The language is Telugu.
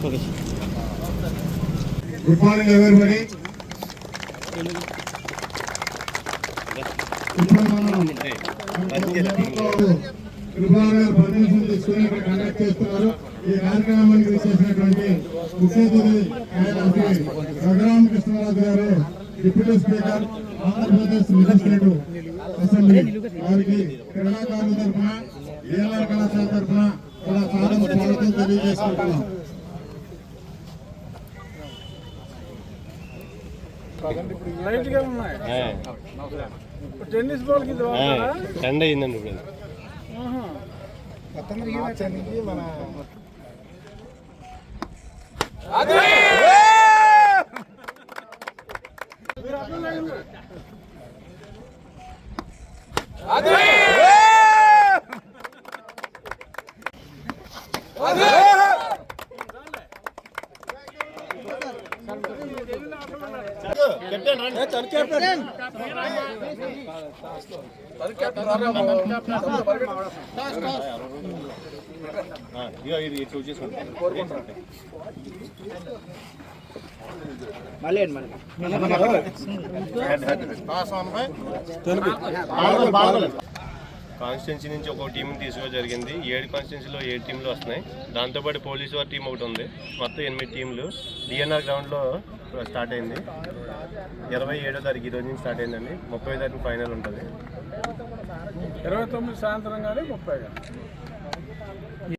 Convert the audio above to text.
Good morning everybody. ఇప్పుడు మనం కృపానగర్ పర్మిషన్ తీసుకుని ఇక్కడ కండక్ట్ చేస్తున్నారు. ఈ కార్యక్రమానికి చేసినటువంటి ముఖ్య అతిథి రఘురామ కృష్ణరాజు గారు, deputy speaker, Andhra Pradesh legislative assembly వారికి క్రీడాకారుల తరఫున, ఏఆర్ కళాశాల తరఫున చాలా స్వాగతం తెలియజేసుకుంటున్నాం. టెన్నిస్ బాల్ కి ఎండ అయిందండి ఇప్పుడు. కాన్స్టిట్యున్సీ నుంచి ఒక టీంని తీసుకోవడం జరిగింది. 7 కాన్స్టిట్యున్సీలో 7 టీంలు వస్తున్నాయి. దాంతోపాటు పోలీసు వారి టీం ఒకటి ఉంది. మొత్తం 8 టీంలు డిఎన్ఆర్ గ్రౌండ్లో స్టార్ట్ అయింది. 27వ తారీఖు ఈరోజు నుంచి స్టార్ట్ అయిందండి. 30వ తారీఖు ఫైనల్ ఉంటుంది. 29 సాయంత్రం కానీ 30